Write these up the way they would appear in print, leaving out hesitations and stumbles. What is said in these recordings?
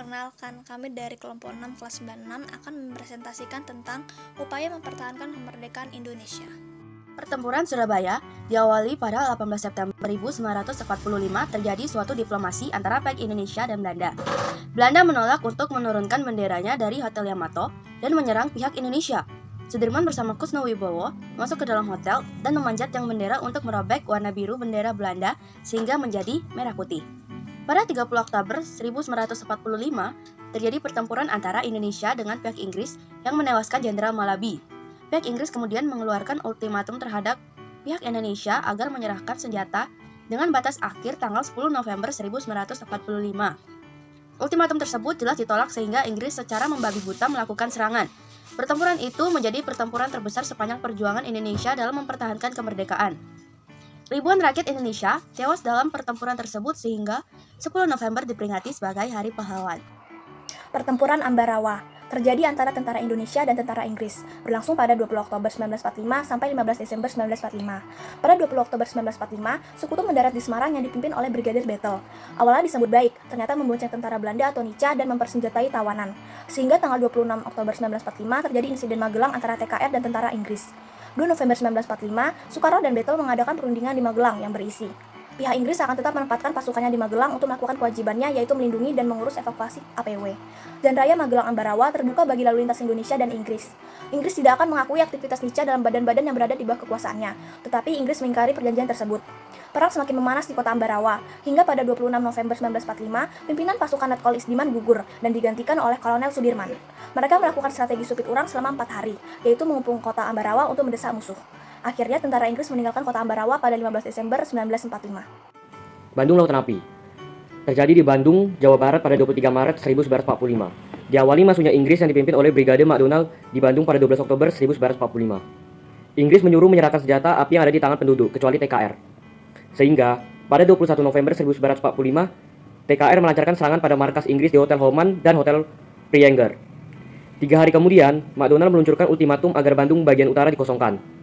Perkenalkan, kami dari kelompok 6 kelas 96 akan mempresentasikan tentang upaya mempertahankan kemerdekaan Indonesia. Pertempuran Surabaya diawali pada 18 September 1945 terjadi suatu diplomasi antara pihak Indonesia dan Belanda. Belanda menolak untuk menurunkan benderanya dari Hotel Yamato dan menyerang pihak Indonesia. Sudirman bersama Kusnowibowo masuk ke dalam hotel dan memanjat tiang bendera untuk merobek warna biru bendera Belanda sehingga menjadi merah putih. Pada 30 Oktober 1945, terjadi pertempuran antara Indonesia dengan pihak Inggris yang menewaskan Jenderal Malabi. Pihak Inggris kemudian mengeluarkan ultimatum terhadap pihak Indonesia agar menyerahkan senjata dengan batas akhir tanggal 10 November 1945. Ultimatum tersebut jelas ditolak sehingga Inggris secara membabi buta melakukan serangan. Pertempuran itu menjadi pertempuran terbesar sepanjang perjuangan Indonesia dalam mempertahankan kemerdekaan. Ribuan rakyat Indonesia tewas dalam pertempuran tersebut sehingga 10 November diperingati sebagai Hari Pahlawan. Pertempuran Ambarawa terjadi antara tentara Indonesia dan tentara Inggris, berlangsung pada 20 Oktober 1945 sampai 15 Desember 1945. Pada 20 Oktober 1945, sekutu mendarat di Semarang yang dipimpin oleh Brigadir Battle. Awalnya disambut baik, ternyata membonceng tentara Belanda atau Nica dan mempersenjatai tawanan. Sehingga tanggal 26 Oktober 1945 terjadi insiden Magelang antara TKR dan tentara Inggris. 2 November 1945, Soekarno dan Battle mengadakan perundingan di Magelang yang berisi pihak Inggris akan tetap menempatkan pasukannya di Magelang untuk melakukan kewajibannya yaitu melindungi dan mengurus evakuasi APW. Jalan Raya Magelang Ambarawa terbuka bagi lalu lintas Indonesia dan Inggris. Inggris tidak akan mengakui aktivitas Nica dalam badan-badan yang berada di bawah kekuasaannya, tetapi Inggris mengingkari perjanjian tersebut. Perang semakin memanas di kota Ambarawa, hingga pada 26 November 1945, pimpinan pasukan Letkol Isdiman gugur dan digantikan oleh Kolonel Sudirman. Mereka melakukan strategi supit urang selama 4 hari, yaitu mengepung kota Ambarawa untuk mendesak musuh. Akhirnya tentara Inggris meninggalkan kota Ambarawa pada 15 Desember 1945. Bandung Lautan Api terjadi di Bandung, Jawa Barat pada 23 Maret 1945. Diawali masuknya Inggris yang dipimpin oleh Brigade McDonald di Bandung pada 12 Oktober 1945. Inggris menyuruh menyerahkan senjata api yang ada di tangan penduduk, kecuali TKR. Sehingga, pada 21 November 1945, TKR melancarkan serangan pada markas Inggris di Hotel Homan dan Hotel Prienger. 3 hari kemudian, McDonald meluncurkan ultimatum agar Bandung bagian utara dikosongkan.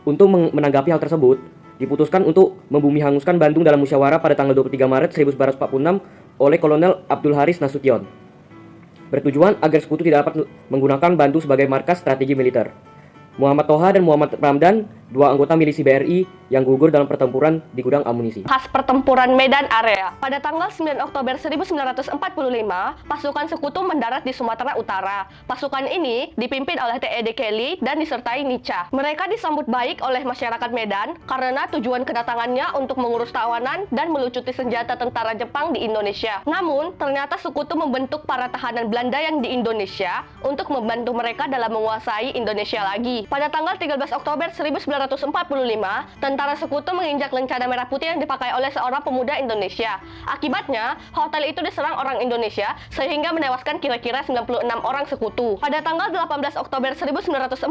Untuk menanggapi hal tersebut, diputuskan untuk membumi hanguskan Bandung dalam musyawarah pada tanggal 23 Maret 1946 oleh Kolonel Abdul Haris Nasution. Bertujuan agar sekutu tidak dapat menggunakan Bandung sebagai markas strategi militer. Muhammad Toha dan Muhammad Ramdan, 2 anggota milisi BRI yang gugur dalam pertempuran di gudang amunisi. Khas pertempuran Medan Area. Pada tanggal 9 Oktober 1945, pasukan sekutu mendarat di Sumatera Utara. Pasukan ini dipimpin oleh T.E.D. Kelly dan disertai Nica. Mereka disambut baik oleh masyarakat Medan karena tujuan kedatangannya untuk mengurus tawanan dan melucuti senjata tentara Jepang di Indonesia. Namun, ternyata sekutu membentuk para tahanan Belanda yang di Indonesia untuk membantu mereka dalam menguasai Indonesia lagi. Pada tanggal 13 Oktober 1945, tentara sekutu menginjak lencana merah putih yang dipakai oleh seorang pemuda Indonesia. Akibatnya, hotel itu diserang orang Indonesia sehingga menewaskan kira-kira 96 orang sekutu. Pada tanggal 18 Oktober 1945,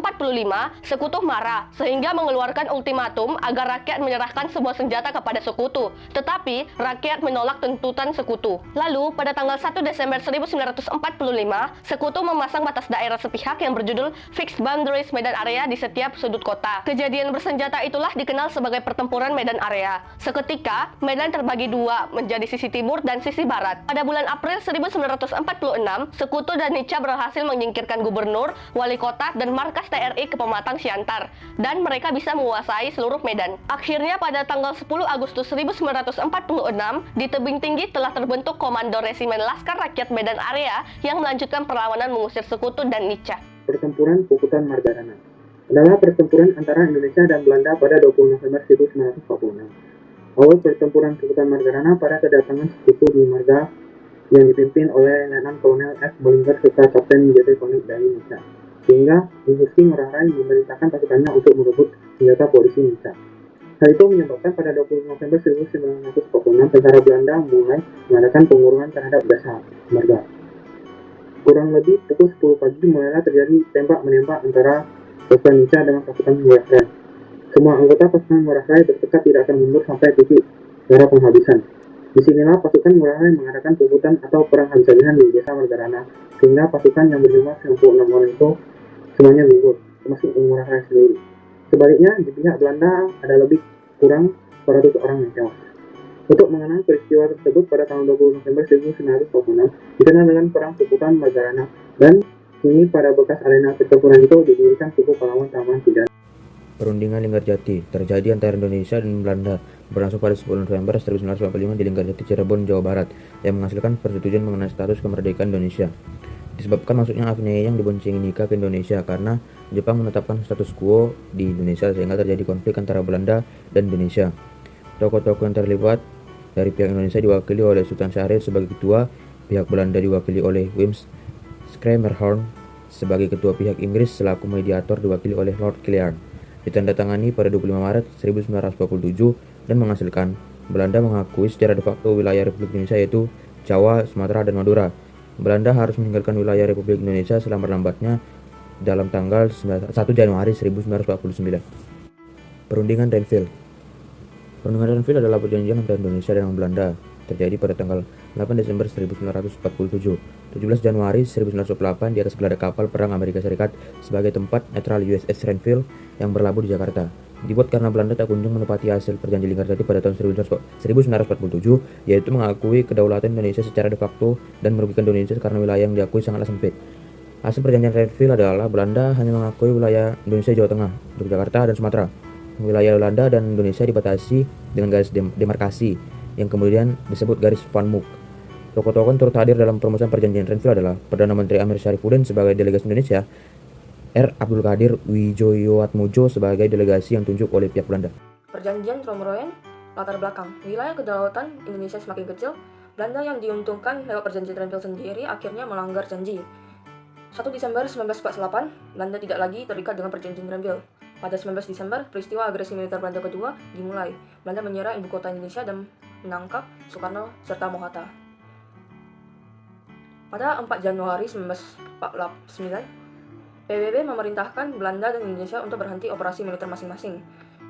sekutu marah sehingga mengeluarkan ultimatum agar rakyat menyerahkan semua senjata kepada sekutu. Tetapi, rakyat menolak tuntutan sekutu. Lalu, pada tanggal 1 Desember 1945, sekutu memasang batas daerah sepihak yang berjudul Fixed Boundaries Medan Area di setiap sudut kota. Kejadian bersenjata itulah dikenal sebagai pertempuran Medan Area. Seketika, Medan terbagi dua menjadi sisi timur dan sisi barat. Pada bulan April 1946, sekutu dan Nica berhasil menyingkirkan gubernur, wali kota, dan markas TRI ke Pematang Siantar, dan mereka bisa menguasai seluruh Medan. Akhirnya pada tanggal 10 Agustus 1946, di tebing tinggi telah terbentuk Komando Resimen Laskar Rakyat Medan Area yang melanjutkan perlawanan mengusir sekutu dan Nica. Pertempuran Puputan Margarana adalah pertempuran antara Indonesia dan Belanda pada 20 November 1946. Awal pertempuran Puputan Margarana pada kedatangan sekutu di Marga yang dipimpin oleh Letnan Kolonel F. Bollinger serta Kapten JT Konik dari Nica. Sehingga Gusti Ngurah Rai memerintahkan pasukannya untuk merebut senjata polisi Nica. Hal itu menyebabkan pada 20 November 1946 tentara Belanda mulai mengadakan pengurangan terhadap desa Marga. Kurang lebih pukul 10 pagi mulailah terjadi tembak-menembak antara pasukan Nica dengan pasukan Ngurah Rai. Semua anggota pasukan Ngurah Rai bertekad tidak akan mundur sampai titik darah penghabisan. Disinilah pasukan Ngurah Rai mengadakan puputan atau perang habis-habisan di desa Margarana, sehingga pasukan yang berjumlah 96 orang itu semuanya gugur, termasuk Ngurah Rai sendiri. Sebaliknya, di pihak Belanda ada lebih kurang 400 orang yang tewas. Untuk mengenang peristiwa tersebut pada tanggal 20 November 1946 dikenal dengan Perang Seputan Margarana, dan kini pada bekas arena pertempuran itu didirikan suku pahlawan Taman Kuda. Perundingan Linggarjati terjadi antara Indonesia dan Belanda, berlangsung pada 10 November 1945 di Linggarjati, Cirebon, Jawa Barat, yang menghasilkan persetujuan mengenai status kemerdekaan Indonesia. Disebabkan masuknya Afne yang diboncengi nikah ke Indonesia karena Jepang menetapkan status quo di Indonesia, sehingga terjadi konflik antara Belanda dan Indonesia. Tokoh-tokoh yang terlibat dari pihak Indonesia diwakili oleh Sultan Syahrir sebagai ketua, pihak Belanda diwakili oleh Wim Schemerhorn sebagai ketua, pihak Inggris selaku mediator diwakili oleh Lord Killian. Ditandatangani pada 25 Maret 1947 dan menghasilkan Belanda mengakui secara de facto wilayah Republik Indonesia yaitu Jawa, Sumatera, dan Madura. Belanda harus meninggalkan wilayah Republik Indonesia selambat-lambatnya dalam tanggal 1 Januari 1949. Perundingan Renville. Perundingan Renville adalah perjanjian antara Indonesia dan Belanda, terjadi pada tanggal 8 Desember 1947. 17 Januari 1948 di atas geladak kapal perang Amerika Serikat sebagai tempat netral USS Renville yang berlabuh di Jakarta. Dibuat karena Belanda tak kunjung menepati hasil perjanjian Linggarjati pada tahun 1947, yaitu mengakui kedaulatan Indonesia secara de facto dan merugikan Indonesia karena wilayah yang diakui sangatlah sempit. Hasil perjanjian Renville adalah Belanda hanya mengakui wilayah Indonesia Jawa Tengah, Yogyakarta, dan Sumatera. Wilayah Belanda dan Indonesia dibatasi dengan garis demarkasi yang kemudian disebut garis Van Mook. Tokoh-tokoh turut hadir dalam perumusan perjanjian Renville adalah Perdana Menteri Amir Syarifuddin sebagai delegasi Indonesia, R. Abdul Qadir Wijoyatmojo sebagai delegasi yang tunjuk oleh pihak Belanda. Perjanjian Romeroen. Latar belakang, wilayah kedaulatan Indonesia semakin kecil. Belanda yang diuntungkan lewat perjanjian Renville sendiri akhirnya melanggar janji. 1 Desember 1948, Belanda tidak lagi terikat dengan perjanjian Renville. Pada 19 Desember, peristiwa agresi militer Belanda kedua dimulai. Belanda menyerang ibu kota Indonesia dan menangkap Soekarno serta Mohatta. Pada 4 Januari 1949, PBB memerintahkan Belanda dan Indonesia untuk berhenti operasi militer masing-masing.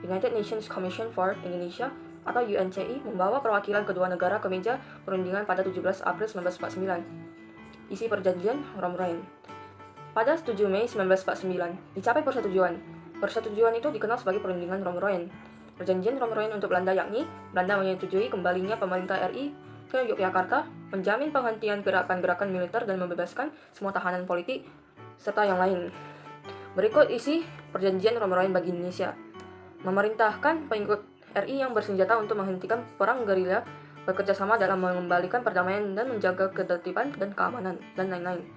United Nations Commission for Indonesia atau UNCI membawa perwakilan kedua negara ke meja perundingan pada 17 April 1949. Isi perjanjian Romeroen. Pada 7 Mei 1949, dicapai persetujuan. Persetujuan itu dikenal sebagai perundingan Romeroen. Perjanjian Romeroen untuk Belanda yakni Belanda menyetujui kembalinya pemerintah RI ke Yogyakarta, menjamin penghentian gerakan-gerakan militer dan membebaskan semua tahanan politik, serta yang lain. Berikut isi perjanjian Romeroen bagi Indonesia. Memerintahkan pengikut RI yang bersenjata untuk menghentikan perang gerilya, bekerja sama dalam mengembalikan perdamaian dan menjaga ketertiban dan keamanan, dan lain-lain.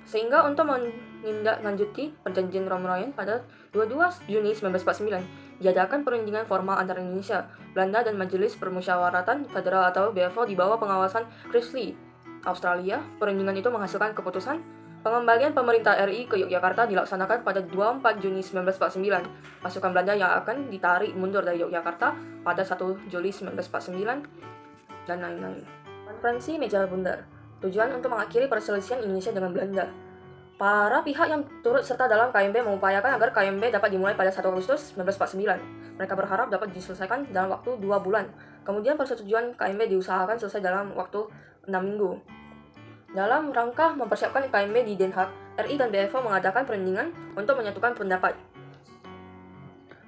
Sehingga untuk menindaklanjuti perjanjian Romeroen pada 22 Juni 1949, diadakan perundingan formal antara Indonesia, Belanda, dan Majelis Permusyawaratan Federal atau BFO di bawah pengawasan Chris Lee. Australia, perundingan itu menghasilkan keputusan pengembalian pemerintah RI ke Yogyakarta dilaksanakan pada 24 Juni 1949. Pasukan Belanda yang akan ditarik mundur dari Yogyakarta pada 1 Juli 1949, dan lain-lain. Konferensi Meja Bundar. Tujuan untuk mengakhiri perselisihan Indonesia dengan Belanda. Para pihak yang turut serta dalam KMB mengupayakan agar KMB dapat dimulai pada 1 Agustus 1949. Mereka berharap dapat diselesaikan dalam waktu 2 bulan. Kemudian persetujuan KMB diusahakan selesai dalam waktu 6 minggu. Dalam rangka mempersiapkan KMB di Den Haag, RI dan BFO mengadakan perundingan untuk menyatukan pendapat.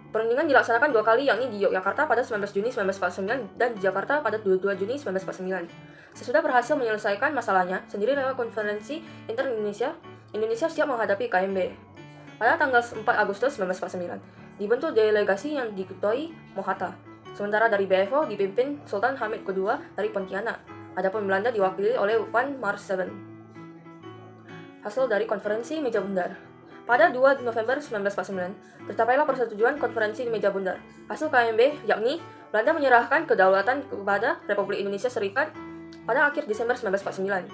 Perundingan dilaksanakan 2 kali, yakni di Yogyakarta pada 19 Juni 1949 dan di Jakarta pada 22 Juni 1949. Sesudah berhasil menyelesaikan masalahnya sendiri lewat konferensi inter-Indonesia, Indonesia siap menghadapi KMB. Pada tanggal 4 Agustus 1949, dibentuk delegasi yang diketuai Mohatta. Sementara dari BFO dipimpin Sultan Hamid II dari Pontianak. Adapun Belanda diwakili oleh Van Marselen. Hasil dari konferensi Meja Bundar. Pada 2 November 1949, tercapailah persetujuan konferensi Meja Bundar. Hasil KMB yakni Belanda menyerahkan kedaulatan kepada Republik Indonesia Serikat pada akhir Desember 1949.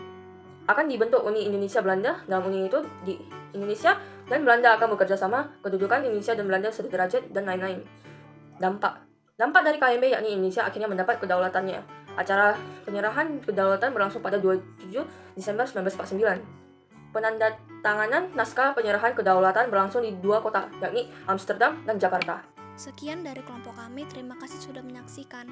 Akan dibentuk Uni Indonesia Belanda. Dalam uni itu di Indonesia dan Belanda akan bekerja sama, kedudukan Indonesia dan Belanda sederajat, dan lain-lain. Dampak dari KMB yakni Indonesia akhirnya mendapat kedaulatannya. Acara penyerahan kedaulatan berlangsung pada 27 Desember 1949. Penandatanganan naskah penyerahan kedaulatan berlangsung di 2 kota, yakni Amsterdam dan Jakarta. Sekian dari kelompok kami, terima kasih sudah menyaksikan.